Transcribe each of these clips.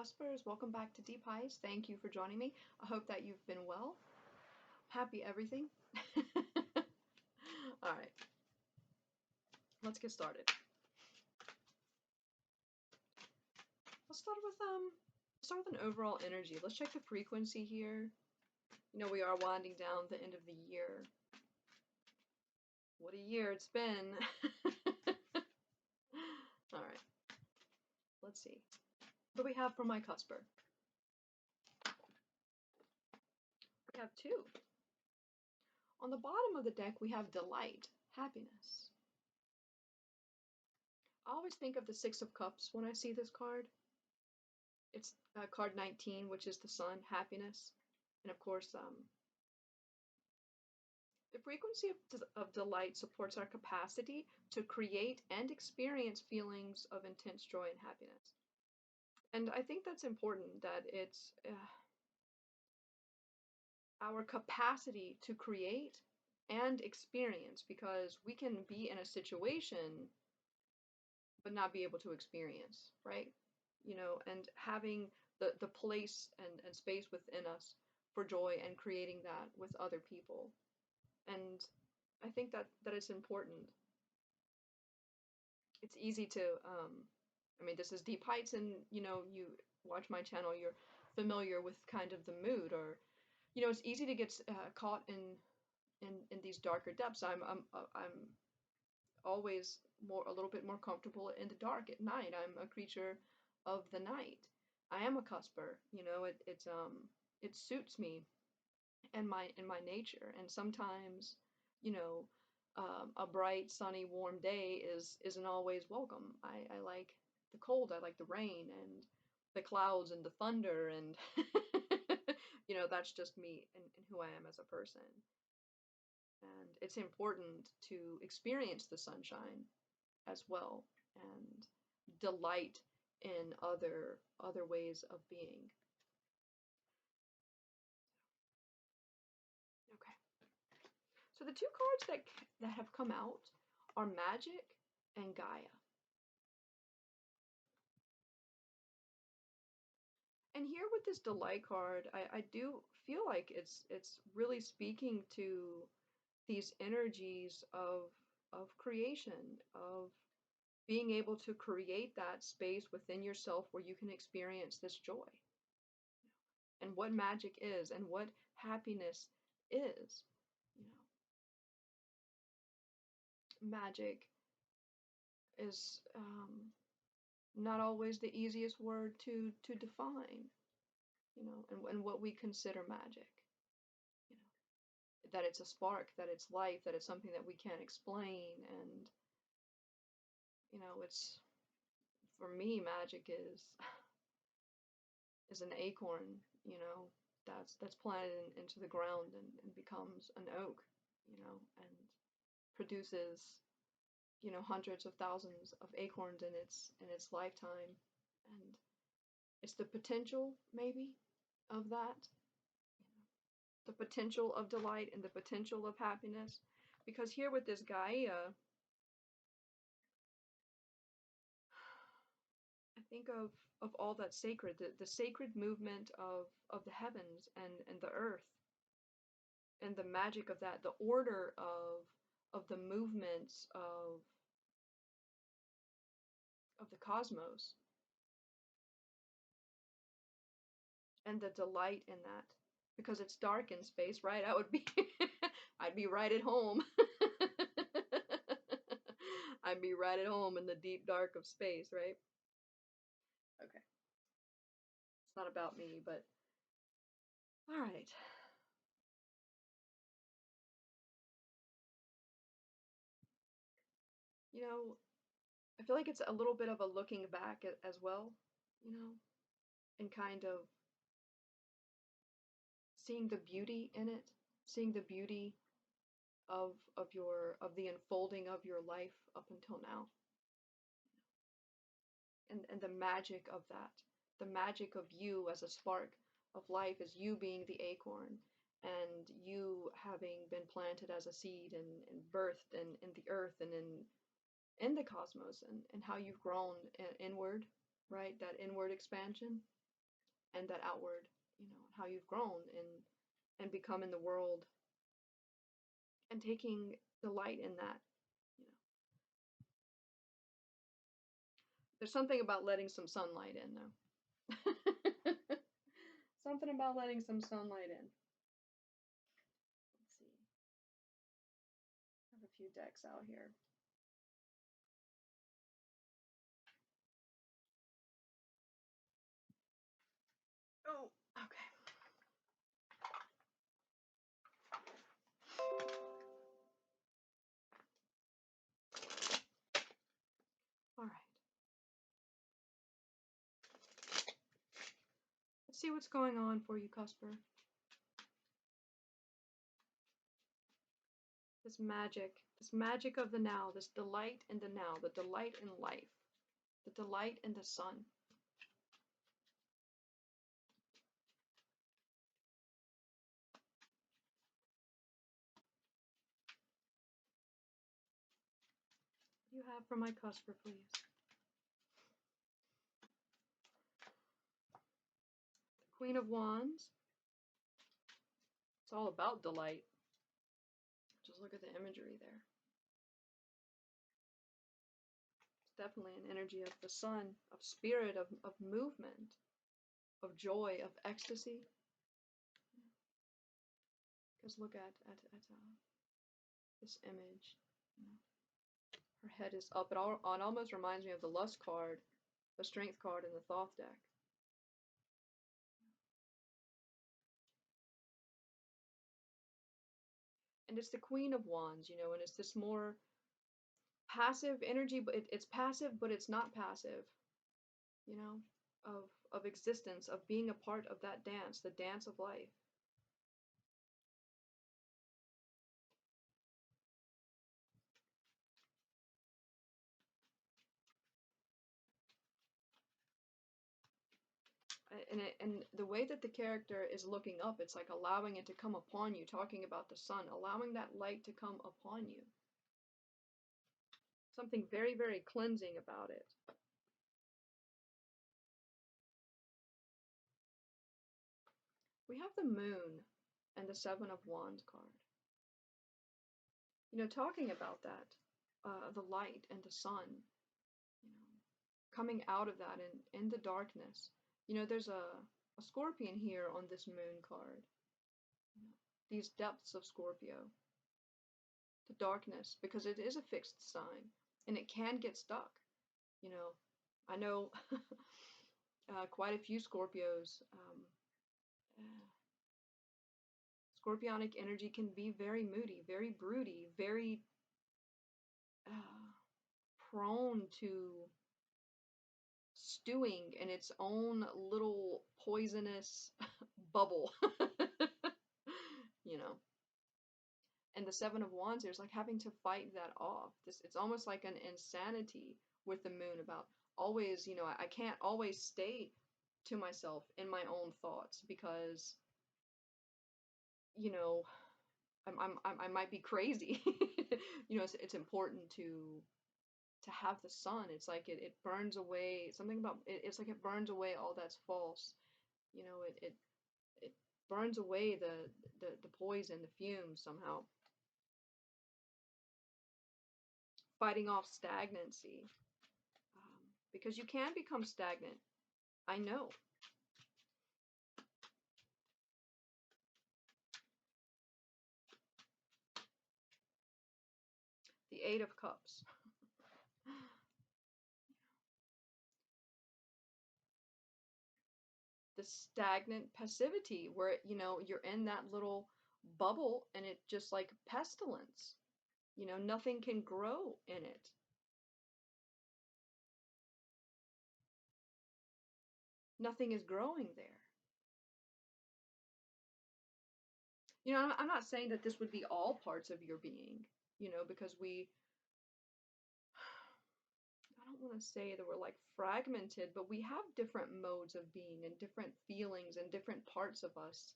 Cuspers, welcome back to Deep Heights. Thank you for joining me. I hope that you've been well. Happy everything. All right, let's get started. Let's start with an overall energy. Let's check the frequency here. You know, we are winding down the end of the year. What a year it's been. All right, let's see. What do we have for my cusper? We have two. On the bottom of the deck, we have delight, happiness. I always think of the Six of Cups when I see this card. It's card 19, which is the sun, happiness. And of course, the frequency of delight supports our capacity to create and experience feelings of intense joy and happiness. And I think that's important, that it's our capacity to create and experience, because we can be in a situation but not be able to experience, right? You know, and having the place and space within us for joy and creating that with other people. And I think that it's important. It's easy to, I mean, this is Deep Heights, and, you know, you watch my channel, you're familiar with kind of the mood, or, you know, it's easy to get caught in these darker depths. I'm always a little bit more comfortable in the dark at night. I'm a creature of the night. I am a cusper, you know, it suits me and my nature. And sometimes, you know, a bright, sunny, warm day isn't always welcome. I like the cold, I like the rain and the clouds and the thunder, and you know, that's just me and who I am as a person. And it's important to experience the sunshine as well and delight in other ways of being. Okay. So the two cards that have come out are Magic and Gaia. And here with this delight card, I do feel like it's really speaking to these energies of creation, of being able to create that space within yourself where you can experience this joy, and what magic is and what happiness is. You know, magic is not always the easiest word to define, you know, and what we consider magic. You know, that it's a spark, that it's life, that it's something that we can't explain. And you know, it's, for me, magic is an acorn, you know, that's planted into the ground and becomes an oak, you know, and produces, you know, hundreds of thousands of acorns in its lifetime. And it's the potential, maybe, of that, the potential of delight and the potential of happiness. Because here with this Gaia, I think of all that's sacred, the sacred movement of the heavens and the earth, and the magic of that, the order of the movements of the cosmos, and the delight in that. Because it's dark in space, right? I would be I'd be right at home. I'd be right at home in the deep dark of space, right? Okay. It's not about me, but all right. You know, I feel like it's a little bit of a looking back as well, you know, and kind of seeing the beauty in it, seeing the beauty of the unfolding of your life up until now, and the magic of that, the magic of you as a spark of life, as you being the acorn, and you having been planted as a seed and birthed in the earth and in the cosmos, and how you've grown inward, right? That inward expansion. and that outward, how you've grown and become in the world and taking delight in that. There's something about letting some sunlight in, though. Something about letting some sunlight in. Let's see. I have a few decks out here. Oh, okay. All right. Let's see what's going on for you, Cusper. This magic of the now, this delight in the now, the delight in life, the delight in the sun. What do you have for my Cusper, please? The Queen of Wands. It's all about delight. Just look at the imagery there. It's definitely an energy of the sun, of spirit, of movement, of joy, of ecstasy. Because look at this image. Her head is up. It almost reminds me of the Lust card, the Strength card in the Thoth deck. And it's the Queen of Wands, and it's this more passive energy, but it's passive, but it's not passive, of existence, of being a part of that dance, the dance of life. And the way that the character is looking up, it's like allowing it to come upon you, talking about the sun, allowing that light to come upon you. Something very, very cleansing about it. We have the Moon and the Seven of Wands card. Talking about that, the light and the sun, coming out of that in the darkness. There's a scorpion here on this moon card. These depths of Scorpio. The darkness, because it is a fixed sign, and it can get stuck. I know quite a few Scorpios. Scorpionic energy can be very moody, very broody, very prone to stewing in its own little poisonous bubble. And the Seven of Wands is like having to fight that off. It's almost like an insanity with the moon about always, I can't always stay to myself in my own thoughts because, I might be crazy. It's important to have the sun. It's like it burns away something about it. It's like it burns away all that's false. It burns away the poison, the fumes somehow. Fighting off stagnancy, because you can become stagnant. I know. The Eight of Cups. The stagnant passivity where, you're in that little bubble and it just like pestilence. Nothing can grow in it. Nothing is growing there. I'm not saying that this would be all parts of your being, because I don't want to say that we're like fragmented, but we have different modes of being and different feelings and different parts of us.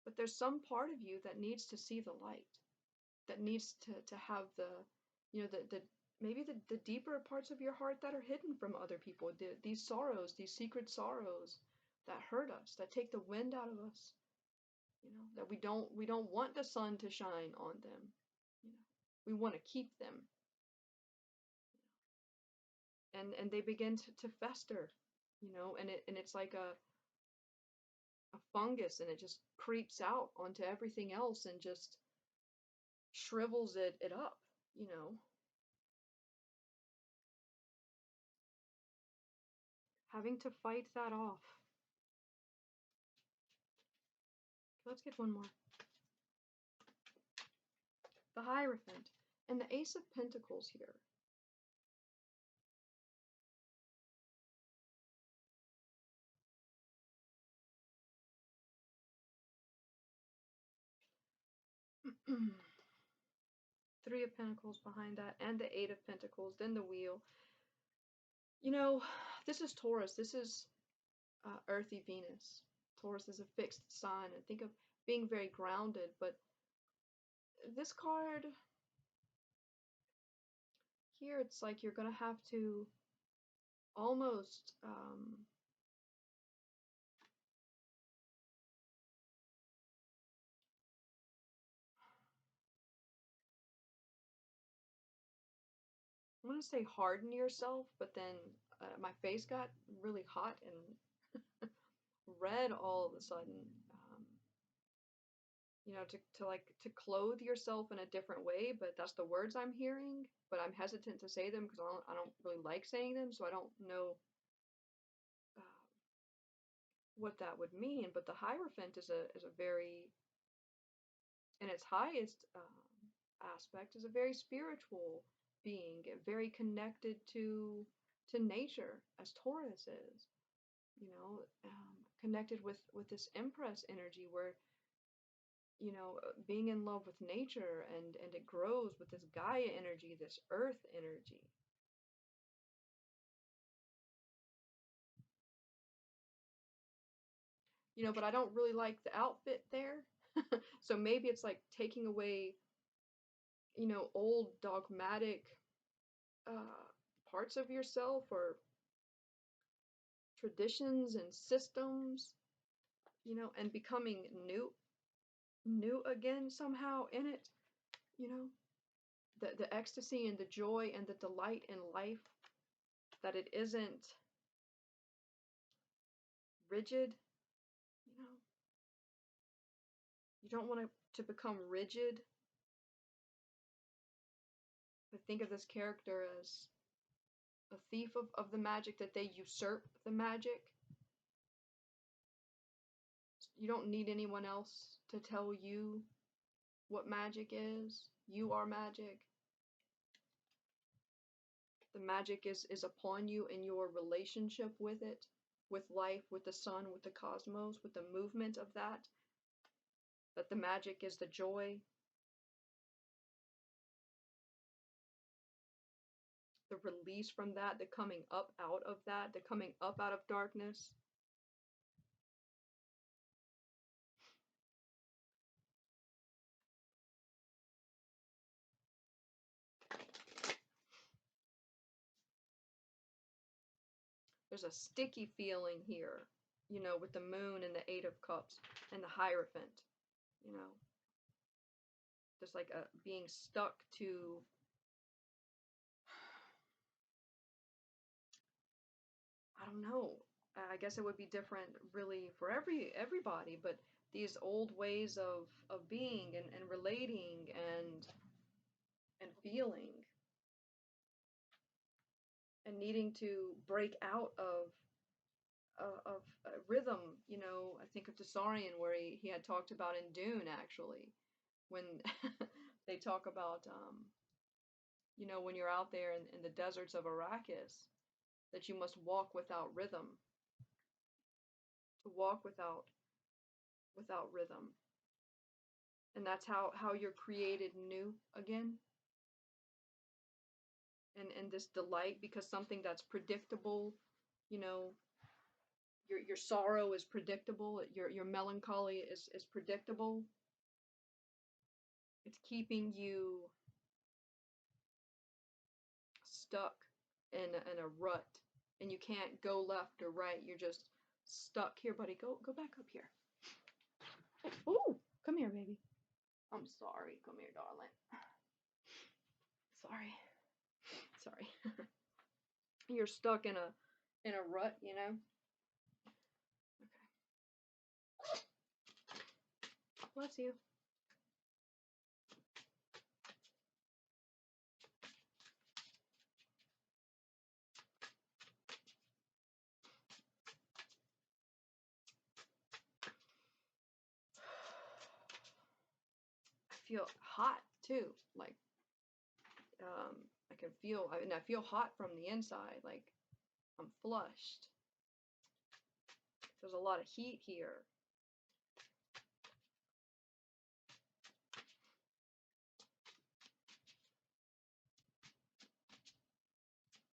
But there's some part of you that needs to see the light, that needs to have the maybe the deeper parts of your heart that are hidden from other people, these sorrows, these secret sorrows that hurt us, that take the wind out of us, that we don't want the sun to shine on them, you know, we want to keep them, and they begin to fester, and it's like a fungus, and it just creeps out onto everything else and just shrivels it up, you know. Having to fight that off. Let's get one more. The Hierophant and the Ace of Pentacles here. Three of Pentacles behind that, and the Eight of Pentacles, then the Wheel. You know, this is Taurus. This is earthy Venus. Taurus is a fixed sign, and think of being very grounded, but this card here, it's like you're gonna have to almost I'm gonna say harden yourself, but then my face got really hot and red all of a sudden. Um, to clothe yourself in a different way, but that's the words I'm hearing. But I'm hesitant to say them because I don't really like saying them, so I don't know uh, what that would mean. But the Hierophant is a very, in its highest aspect, is a very spiritual being, very connected to nature, as Taurus is. Connected with this Empress energy, where being in love with nature, and it grows with this Gaia energy, this earth energy. But I don't really like the outfit there. So maybe it's like taking away, old dogmatic uh, parts of yourself, or traditions and systems, and becoming new again somehow in it, you know, the ecstasy and the joy and the delight in life, that it isn't rigid, you know. You don't want to become rigid, but think of this character as a thief of the magic, that they usurp the magic. You don't need anyone else to tell you what magic is. You are magic. The magic is upon you in your relationship with it, with life, with the sun, with the cosmos, with the movement of that. That the magic is the joy, the release from that, the coming up out of that, the coming up out of darkness. There's a sticky feeling here, with the Moon and the Eight of Cups and the Hierophant, you know. Just like a being stuck to, I don't know. I guess it would be different really for everybody, but these old ways of being, and relating, and feeling, and needing to break out of rhythm. I think of Tessarian, where he had talked about in Dune, actually, when they talk about when you're out there in the deserts of Arrakis, that you must walk without rhythm, to walk without rhythm. And that's how you're created new again. And this delight, because something that's predictable, you know, your sorrow is predictable, your melancholy is predictable. It's keeping you stuck in a rut and you can't go left or right. You're just stuck here, buddy. Go back up here. Oh, come here, baby. I'm sorry. Come here, darling. Sorry. You're stuck in a rut, you know? Okay. Bless you. I feel hot too. Like I can feel, and I feel hot from the inside. Like I'm flushed. There's a lot of heat here.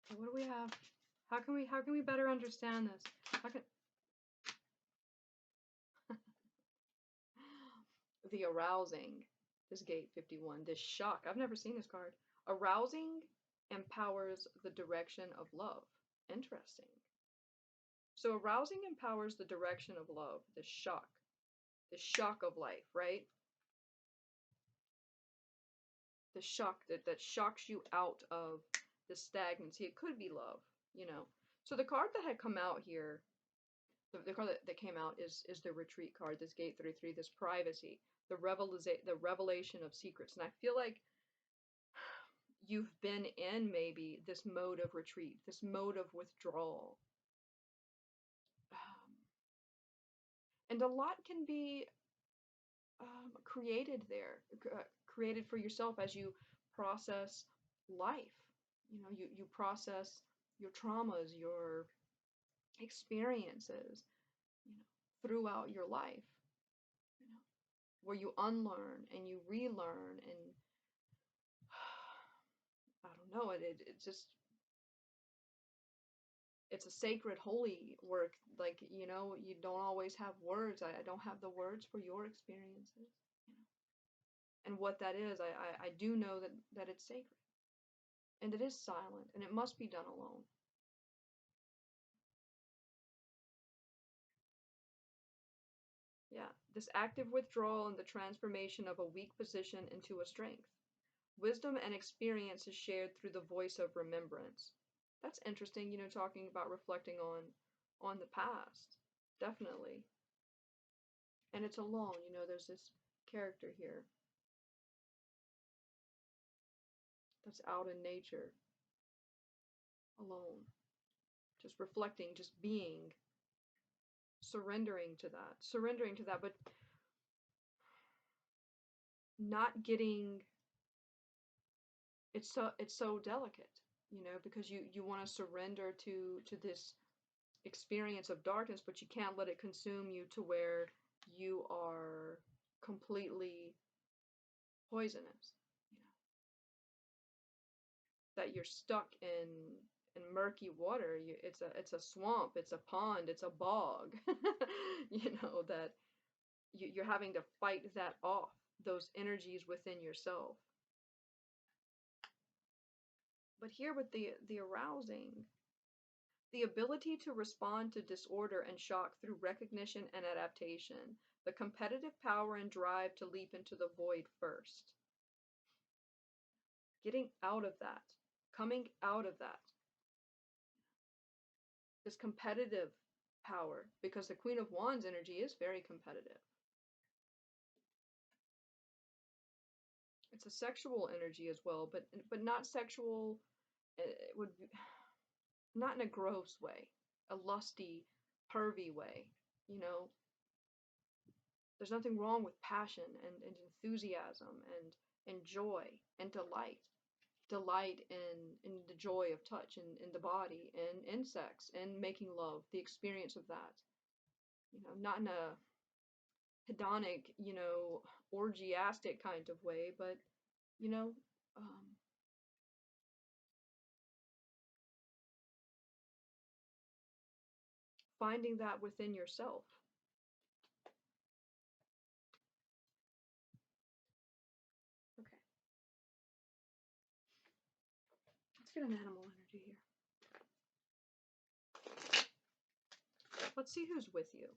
So what do we have? How can we better understand this? How can the arousing, this gate 51, this shock. I've never seen this card. Arousing empowers the direction of love. Interesting. So arousing empowers the direction of love, the shock of life, right? The shock that shocks you out of the stagnancy. It could be love, you know. So the card that had come out here, the card that came out is the retreat card, this gate 33, this privacy, the revelation of secrets. And I feel like you've been in maybe this mode of retreat, this mode of withdrawal. And a lot can be created there, created for yourself as you process life. You know, you process your traumas, your experiences, you know, throughout your life, you know, where you unlearn and you relearn, and I don't know, it just, it's a sacred, holy work. Like, you know, you don't always have words. I don't have the words for your experiences, you know. And what that is, I do know that it's sacred. And it is silent, and it must be done alone. Yeah, this active withdrawal and the transformation of a weak position into a strength. Wisdom and experience is shared through the voice of remembrance. That's interesting, you know, talking about reflecting on the past. Definitely. And it's alone, you know, there's this character here that's out in nature, alone, just reflecting, just being, surrendering to that, but not getting, it's so delicate, you know, because you want to surrender to this experience of darkness, but you can't let it consume you to where you are completely poisonous, you know, that you're stuck in murky water. It's a swamp, it's a pond, it's a bog, you know, that you're having to fight that off, those energies within yourself. But here with the arousing, the ability to respond to disorder and shock through recognition and adaptation, the competitive power and drive to leap into the void first. Getting out of that, coming out of that. This competitive power, because the Queen of Wands energy is very competitive. It's a sexual energy as well, but not sexual. It would be, not in a gross way, a lusty, pervy way. You know, there's nothing wrong with passion and enthusiasm and joy and delight. Delight in the joy of touch in the body and in sex and making love, the experience of that. You know, not in a hedonic, you know, orgiastic kind of way, but, you know, finding that within yourself. Okay. Let's get an animal energy here. Let's see who's with you.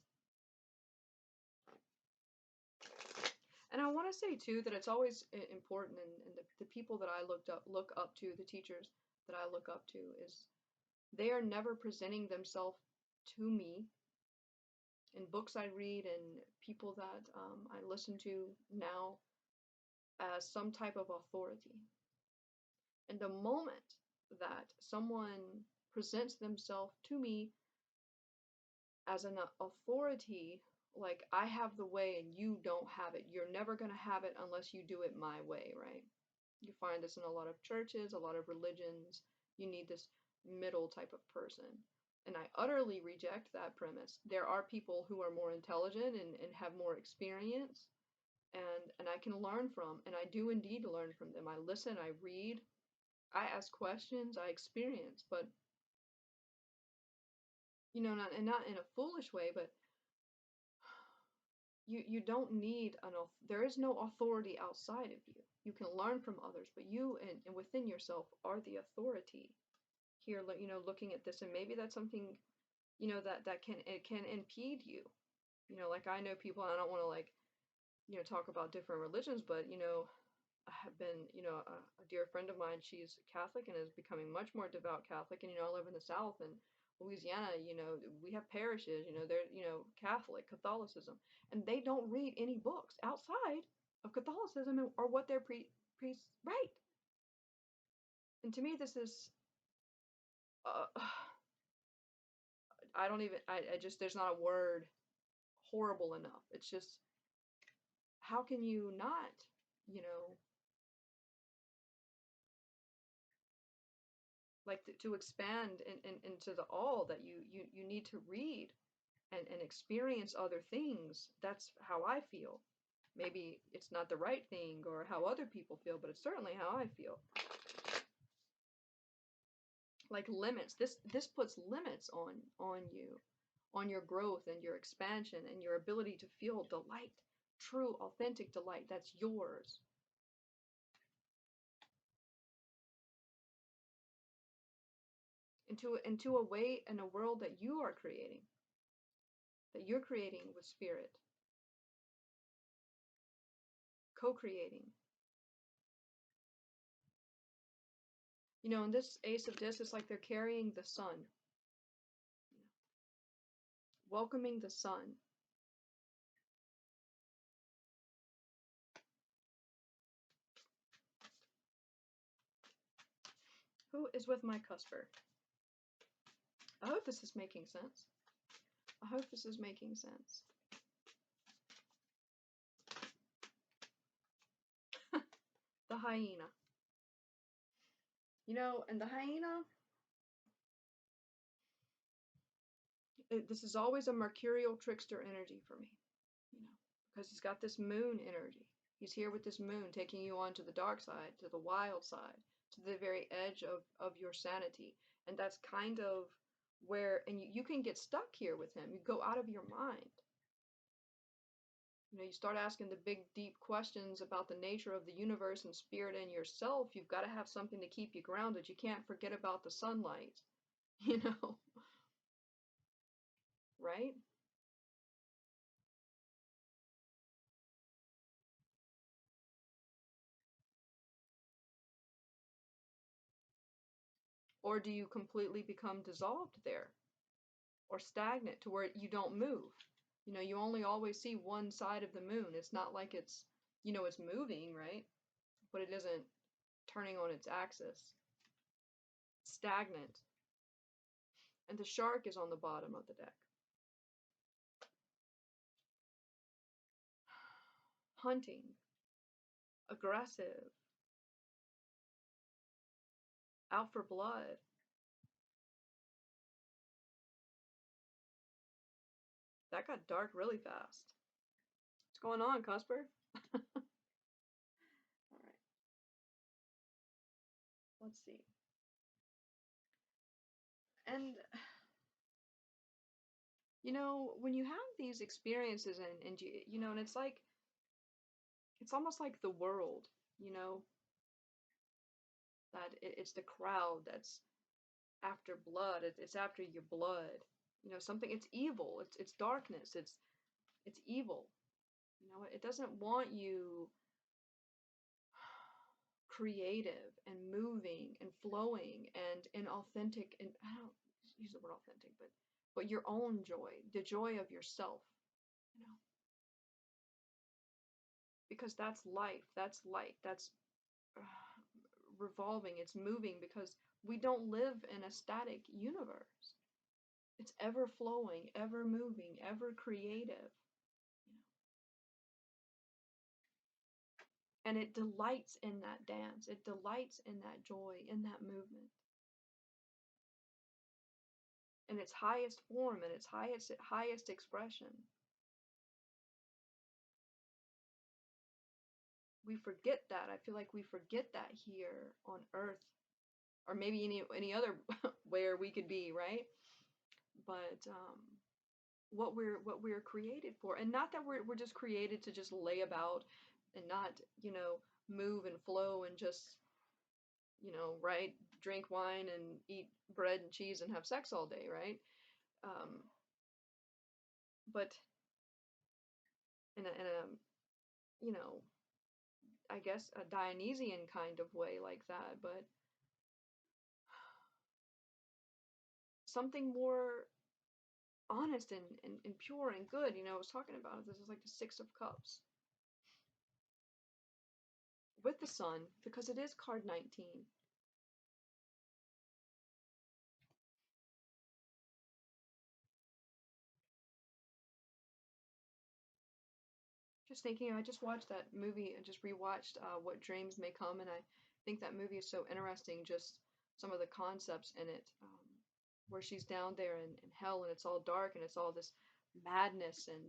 And I want to say too that it's always important, and the people that I look up to, the teachers that I look up to, is they are never presenting themselves to me in books I read and people that I listen to now as some type of authority. And the moment that someone presents themselves to me as an authority, like I have the way and you don't have it, you're never going to have it unless you do it my way, right? You find this in a lot of churches, a lot of religions. You need this middle type of person. And I utterly reject that premise. There are people who are more intelligent and have more experience and I can learn from, and I do indeed learn from them. I listen, I read, I ask questions, I experience, but you know, not in a foolish way, but you don't need there is no authority outside of you. You can learn from others, but you and within yourself are the authority. Here, you know, looking at this, and maybe that's something, you know, that can impede you. You know, like I know people, and I don't want to like, you know, talk about different religions, but you know, I have been, you know, a dear friend of mine, she's Catholic and is becoming much more devout Catholic. And, you know, I live in the South and Louisiana, you know, we have parishes, you know, they're, you know, Catholicism, and they don't read any books outside of Catholicism or what their priests write. And to me, this is, I don't even, I just, there's not a word horrible enough. It's just, how can you not, you know, like to expand into the all that you need to read and experience other things. That's how I feel. Maybe it's not the right thing or how other people feel, but it's certainly how I feel. Like limits. This puts limits on you, on your growth and your expansion and your ability to feel delight, true, authentic delight that's yours. Into a way and a world that you are creating, that you're creating with spirit, co-creating. You know, in this Ace of Discs, it's like they're carrying the sun, welcoming the sun. Who is with my cusper? I hope this is making sense. I hope this is making sense. The hyena. You know, and the hyena, this is always a mercurial trickster energy for me, you know, because he's got this moon energy. He's here with this moon taking you onto the dark side, to the wild side, to the very edge of your sanity. And that's kind of where, and you can get stuck here with him. You go out of your mind. You know, you start asking the big, deep questions about the nature of the universe and spirit and yourself. You've got to have something to keep you grounded. You can't forget about the sunlight, you know, right? Or do you completely become dissolved there or stagnant to where you don't move? You know, you only always see one side of the moon. It's not like it's, you know, it's moving, right? But it isn't turning on its axis. Stagnant. And the shark is on the bottom of the deck. Hunting. Aggressive. Out for blood. That got dark really fast. What's going on, Cusper? All right. Let's see. And you know, when you have these experiences and you know, and it's like, it's almost like the world, you know, that it's the crowd that's after blood. It's after your blood. You know, something. It's evil. It's darkness. It's evil. You know, it doesn't want you creative and moving and flowing and authentic, and I don't use the word authentic, but your own joy, the joy of yourself, you know, because that's life, that's light, that's revolving, it's moving, because we don't live in a static universe. It's ever flowing, ever moving, ever creative, you know. And it delights in that dance, it delights in that joy, in that movement. In its highest form, in its highest expression. We forget that. I feel like we forget that here on Earth, or maybe any other where we could be, right? But what we're created for, and not that we're just created to just lay about and not, you know, move and flow and just, you know, right, drink wine and eat bread and cheese and have sex all day, right? Um, but in a you know, I guess a Dionysian kind of way like that, but something more honest and pure and good. You know, I was talking about it. This is like the Six of Cups with the Sun, because it is card 19. Just thinking, I just watched that movie and just rewatched What Dreams May Come, and I think that movie is so interesting. Just some of the concepts in it, where she's down there in hell and it's all dark and it's all this madness, and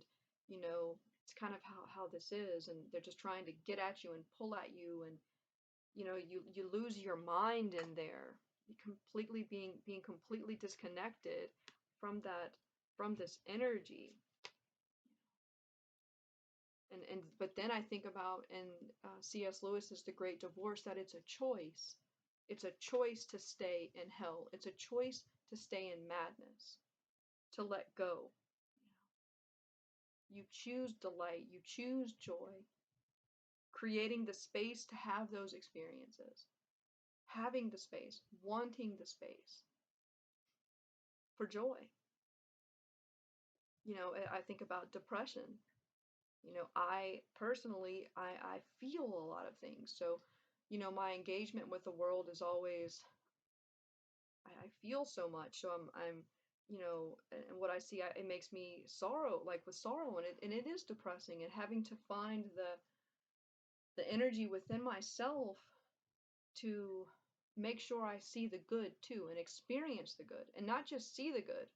you know, it's kind of how this is, and they're just trying to get at you and pull at you, and you know, you lose your mind in there. You completely being completely disconnected from that, from this energy. And but then I think about in C.S. Lewis's The Great Divorce that it's a choice. It's a choice to stay in hell. It's a choice to stay in madness, to let go. You choose delight, you choose joy, creating the space to have those experiences, having the space, wanting the space for joy. You know, I think about depression. You know, I personally, I feel a lot of things. So, you know, my engagement with the world is always, I feel so much. So you know, and what I see, it makes me sorrow, like with sorrow, and it is depressing, and having to find the energy within myself to make sure I see the good too and experience the good, and not just see the good,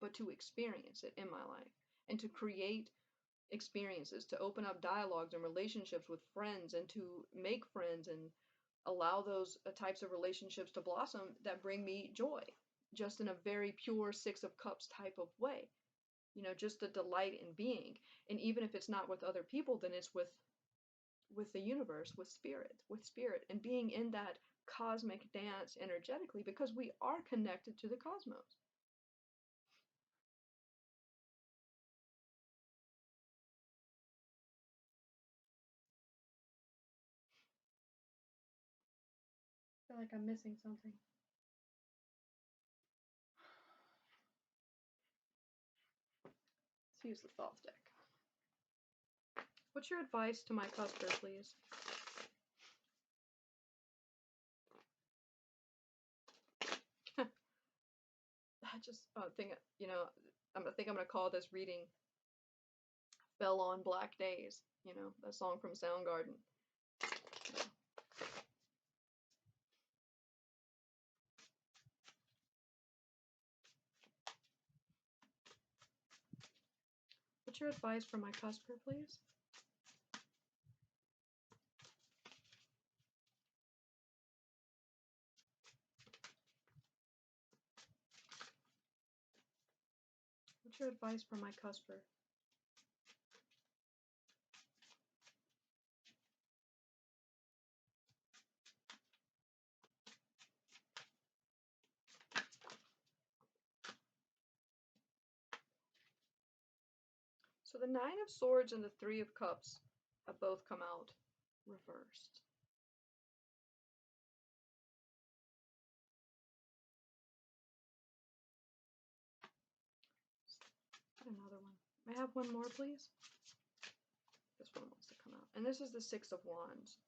but to experience it in my life and to create experiences, to open up dialogues and relationships with friends, and to make friends and allow those types of relationships to blossom that bring me joy, just in a very pure Six of Cups type of way. You know, just the delight in being. And even if it's not with other people, then it's with the universe, with spirit, and being in that cosmic dance energetically, because we are connected to the cosmos. I feel like I'm missing something. Let's use the thoughts deck. What's your advice to my cusper, please? I just think, you know, I think I'm gonna call this reading "Fell on Black Days." You know, that song from Soundgarden. What's your advice for my cusper, please? What's your advice for my cusper? So the Nine of Swords and the Three of Cups have both come out reversed. Another one. May I have one more, please? This one wants to come out. And this is the Six of Wands.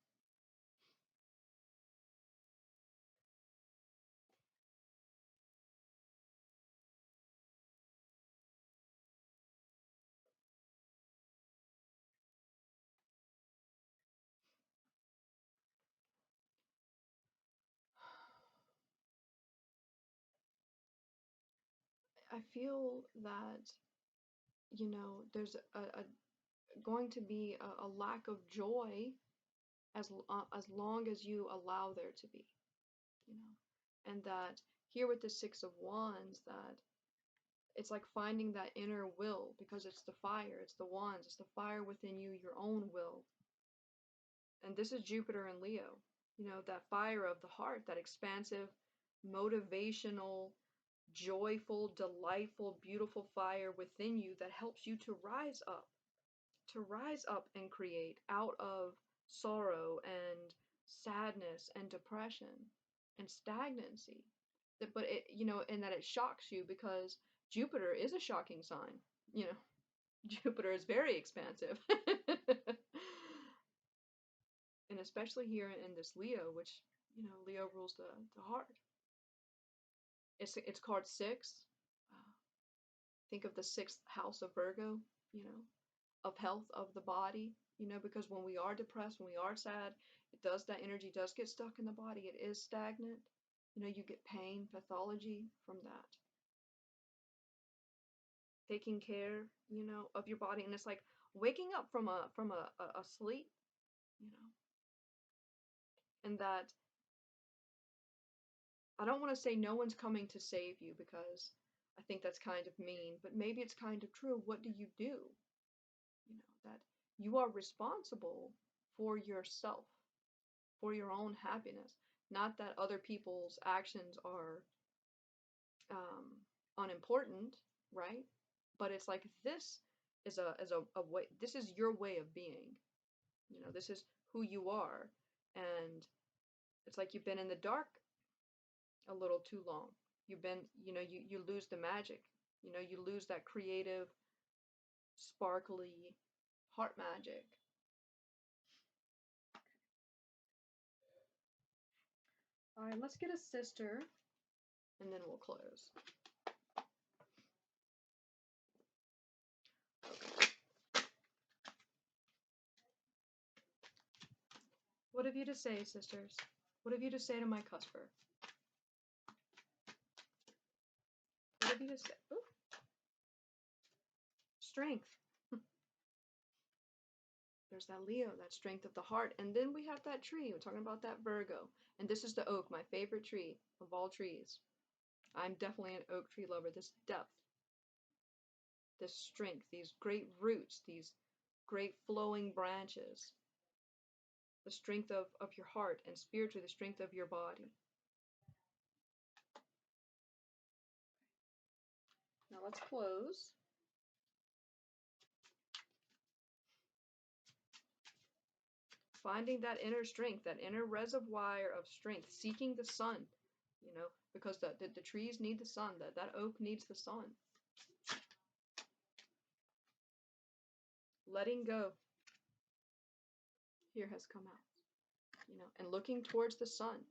I feel that, you know, there's going to be a lack of joy as long as you allow there to be, you know, and that here with the Six of Wands, that it's like finding that inner will, because it's the fire, it's the wands, it's the fire within you, your own will. And this is Jupiter and Leo, you know, that fire of the heart, that expansive, motivational, joyful, delightful, beautiful fire within you that helps you to rise up and create out of sorrow and sadness and depression and stagnancy. But it, you know, and that it shocks you because Jupiter is a shocking sign. You know, Jupiter is very expansive. And especially here in this Leo, which, you know, Leo rules the heart. It's card 6. Think of the 6th house of Virgo, you know, of health of the body, you know, because when we are depressed, when we are sad, that energy does get stuck in the body. It is stagnant. You know, you get pain, pathology from that. Taking care, you know, of your body, and it's like waking up from a sleep, you know, and that I don't want to say no one's coming to save you, because I think that's kind of mean, but maybe it's kind of true. What do? You know, that you are responsible for yourself, for your own happiness, not that other people's actions are unimportant, right? But it's like this is a way, this is your way of being, you know, this is who you are. And it's like you've been in the dark a little too long. You've been, you know, you lose the magic, you know, you lose that creative, sparkly heart magic. All right, let's get a sister and then we'll close. Okay. What have you to say, sisters? What have you to say to my cusper? What have you to say? Ooh. Strength. There's that Leo, that strength of the heart. And then we have that tree. We're talking about that Virgo. And this is the oak, my favorite tree of all trees. I'm definitely an oak tree lover. This depth, this strength, these great roots, these great flowing branches, the strength of your heart, and spiritually the strength of your body. Now let's close. Finding that inner strength, that inner reservoir of strength, seeking the sun, you know, because the trees need the sun, that oak needs the sun. Letting go here has come out, you know, and looking towards the sun.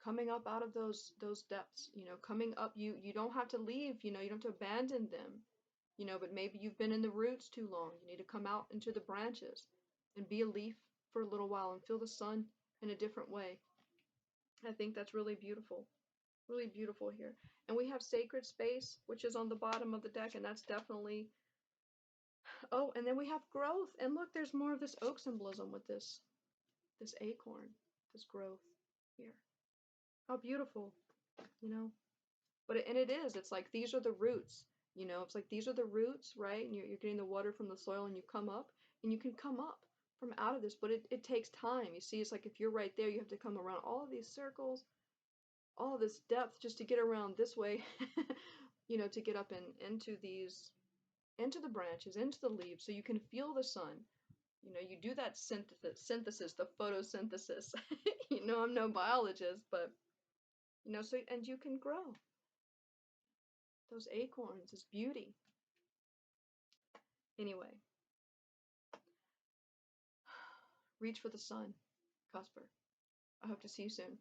Coming up out of those depths, you know, coming up, you don't have to leave, you know, you don't have to abandon them, you know, but maybe you've been in the roots too long. You need to come out into the branches and be a leaf for a little while and feel the sun in a different way. I think that's really beautiful here. And we have sacred space, which is on the bottom of the deck, and that's definitely, oh, and then we have growth. And look, there's more of this oak symbolism with this acorn, this growth here. How beautiful, you know. But it's like these are the roots, you know. It's like these are the roots, right? And you're getting the water from the soil, and you come up, and you can come up from out of this, but it takes time. You see, it's like if you're right there, you have to come around all of these circles, all this depth just to get around this way. you know, to get up into these, into the branches, into the leaves, so you can feel the sun. You know, you do that synthesis, the photosynthesis. You know, I'm no biologist, but, you know, so, and you can grow. Those acorns is beauty. Anyway, reach for the sun, Cusper. I hope to see you soon.